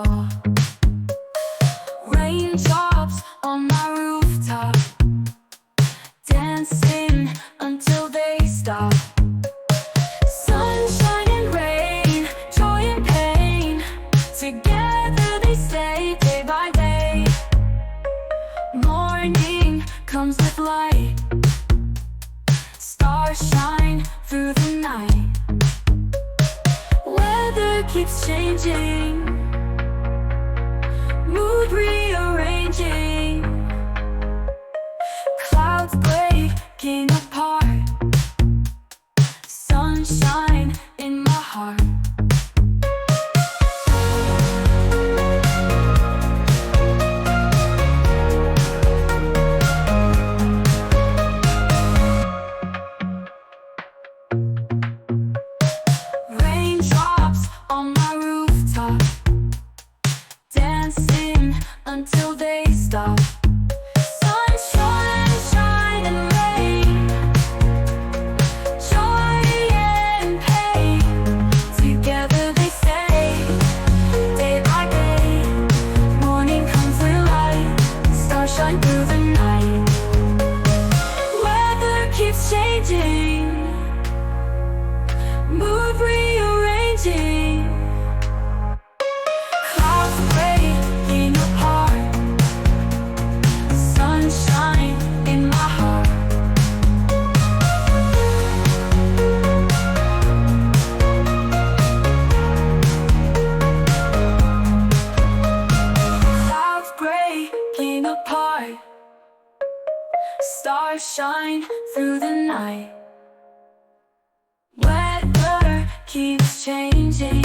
fall. Raindrops on my rooftop, dancing until they stop. Sunshine and rain, joy and pain, together they stay day by day. Morning comes with light, stars shine through the night. Weather keeps changing, mood rearranging, clouds breaking apart, sunshine in my heart. Raindrops on my rooftop, dancing until they stop. Sunshine, shine and rain, joy and pain, together they stay day by day. Morning comes with light, stars shine through the night. Weather keeps changing, mood rearranging, clouds breaking apart, sunshine in my heart. Clouds breaking apart, stars shine through the night. Weather keeps changing,